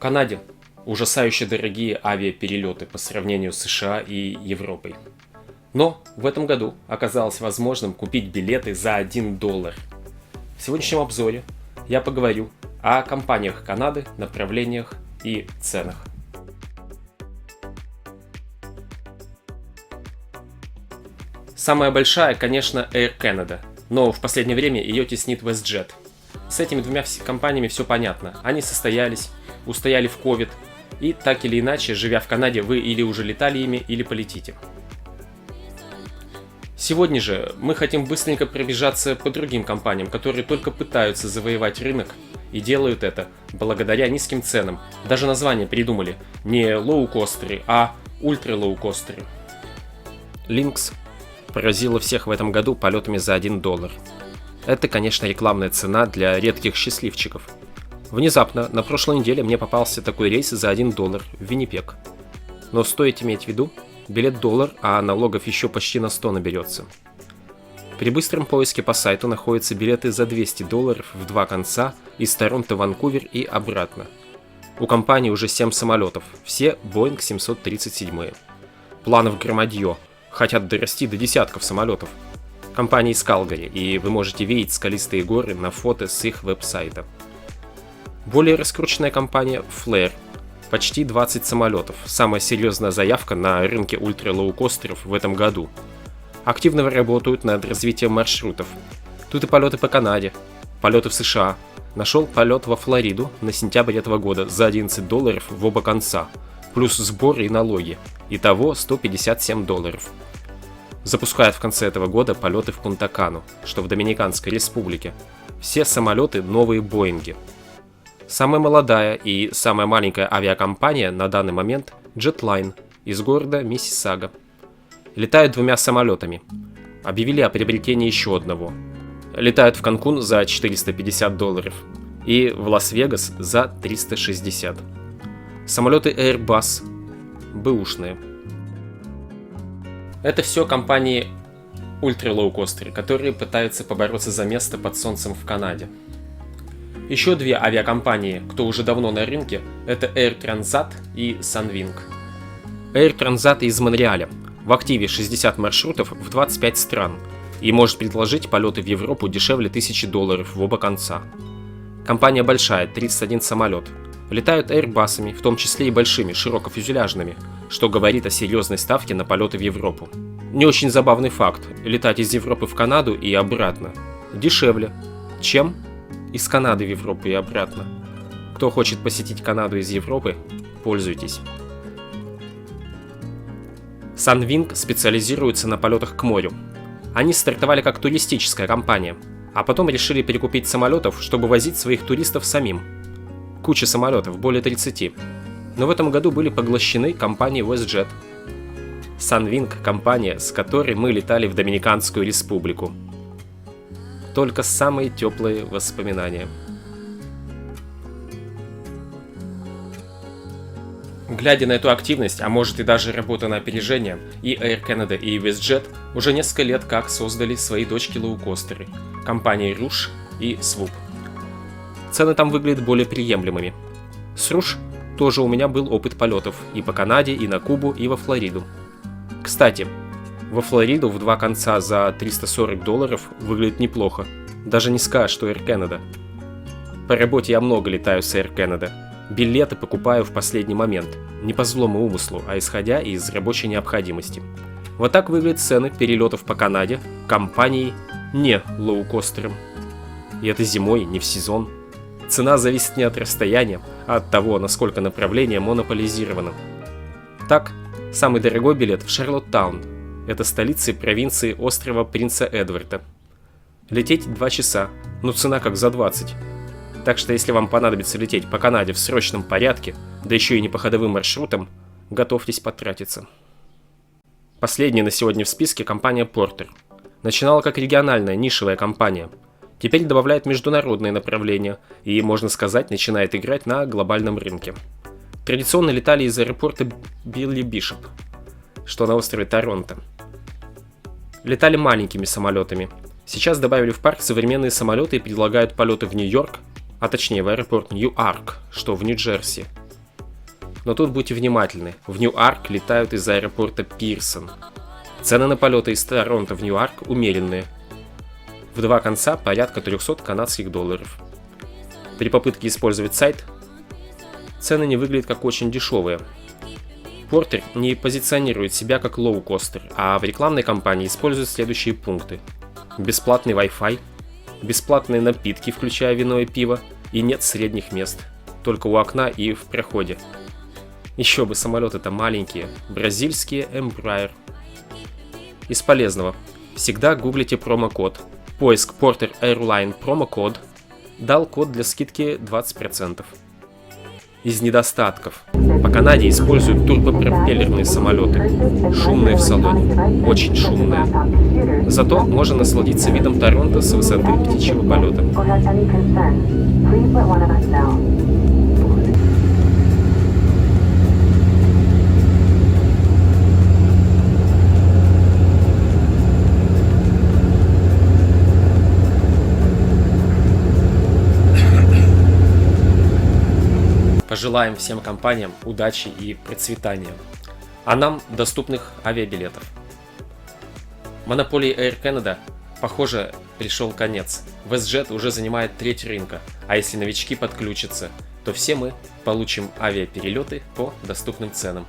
Канаде ужасающе дорогие авиаперелеты по сравнению с США и Европой. Но в этом году оказалось возможным купить билеты за $1. В сегодняшнем обзоре я поговорю о компаниях Канады, направлениях и ценах. Самая большая, конечно, Air Canada, но в последнее время ее теснит WestJet. С этими двумя компаниями все понятно. Они состоялись, устояли в COVID, и так или иначе, живя в Канаде, вы или уже летали ими, или полетите. Сегодня же мы хотим быстренько пробежаться по другим компаниям, которые только пытаются завоевать рынок и делают это благодаря низким ценам. Даже название придумали не лоукостеры, а ультра-лоукостеры. Lynx поразила всех в этом году полетами за $1. Это, конечно, рекламная цена для редких счастливчиков. Внезапно, на прошлой неделе мне попался такой рейс за $1 в Виннипег. Но стоит иметь в виду, билет $1, а налогов еще почти на 100 наберется. При быстром поиске по сайту находятся билеты за $200 в два конца из Торонто в Ванкувер и обратно. У компании уже 7 самолетов, все Boeing 737. Планов громадье, хотят дорасти до десятков самолетов. Компания из Калгари, и вы можете видеть скалистые горы на фото с их веб-сайта. Более раскрученная компания Flair. Почти 20 самолетов, самая серьезная заявка на рынке ультра-лоукостеров в этом году. Активно работают над развитием маршрутов. Тут и полеты по Канаде, полеты в США. Нашел полет во Флориду на сентябрь этого года за $11 в оба конца, плюс сборы и налоги. Итого $157. Запускают в конце этого года полеты в Пунта-Кану, что в Доминиканской республике. Все самолеты новые Боинги. Самая молодая и самая маленькая авиакомпания на данный момент Jetline из города Миссисага. Летают двумя самолетами. Объявили о приобретении еще одного. Летают в Канкун за $450 и в Лас-Вегас за $360. Самолеты Airbus бэушные. Это все компании ультра-лоукостеры, которые пытаются побороться за место под солнцем в Канаде. Еще две авиакомпании, кто уже давно на рынке, это Air Transat и Sunwing. Air Transat из Монреаля. В активе 60 маршрутов в 25 стран и может предложить полеты в Европу дешевле $1000 в оба конца. Компания большая, 31 самолет. Летают Airbus'ами, в том числе и большими, широкофюзеляжными, что говорит о серьезной ставке на полеты в Европу. Не очень забавный факт – летать из Европы в Канаду и обратно дешевле, чем из Канады в Европу и обратно. Кто хочет посетить Канаду из Европы, пользуйтесь. Sunwing специализируется на полетах к морю. Они стартовали как туристическая компания, а потом решили перекупить самолетов, чтобы возить своих туристов самим. Куча самолетов, более 30. Но в этом году были поглощены компанией WestJet. Sunwing – компания, с которой мы летали в Доминиканскую республику. Только самые теплые воспоминания. Глядя на эту активность, а может и даже работа на опережение, и Air Canada, и WestJet уже несколько лет как создали свои дочки-лоукостеры – компании Rouge и Swoop. Цены там выглядят более приемлемыми. С Rouge тоже у меня был опыт полетов и по Канаде, и на Кубу, и во Флориду. Кстати, во Флориду в два конца за $340 выглядит неплохо. Даже не скажешь, что Air Canada. По работе я много летаю с Air Canada. Билеты покупаю в последний момент. Не по злому умыслу, а исходя из рабочей необходимости. Вот так выглядят цены перелетов по Канаде компанией не лоукостером. И это зимой, не в сезон. Цена зависит не от расстояния, а от того, насколько направление монополизировано. Так, самый дорогой билет в Шарлоттаун. Это столица провинции острова Принца Эдварда. Лететь 2 часа, но цена как за 20. Так что если вам понадобится лететь по Канаде в срочном порядке, да еще и не по ходовым маршрутам, готовьтесь потратиться. Последняя на сегодня в списке компания Porter. Начинала как региональная нишевая компания. Теперь добавляет международные направления и, можно сказать, начинает играть на глобальном рынке. Традиционно летали из аэропорта Билли Бишоп, что на острове Торонто. Летали маленькими самолетами. Сейчас добавили в парк современные самолеты и предлагают полеты в Нью-Йорк, а точнее в аэропорт Ньюарк, что в Нью-Джерси, Но тут будьте внимательны, в Ньюарк летают из аэропорта Пирсон. Цены на полеты из Торонто в Ньюарк умеренные. В два конца порядка 300 канадских долларов. При попытке использовать сайт, цены не выглядят как очень дешевые. Портер не позиционирует себя как лоукостер, а в рекламной кампании использует следующие пункты. Бесплатный Wi-Fi, бесплатные напитки, включая вино и пиво, и нет средних мест, только у окна и в проходе. Еще бы, самолеты-то маленькие, бразильские Embraer. Из полезного. Всегда гуглите промокод. Поиск Porter Airline промокод дал код для скидки 20%. Из недостатков. По Канаде используют турбопропеллерные самолеты. Шумные в салоне. Очень шумные. Зато можно насладиться видом Торонто с высоты птичьего полета. Пожелаем всем компаниям удачи и процветания, а нам доступных авиабилетов. Монополии Air Canada, похоже, пришел конец. WestJet уже занимает треть рынка, а если новички подключатся, то все мы получим авиаперелеты по доступным ценам.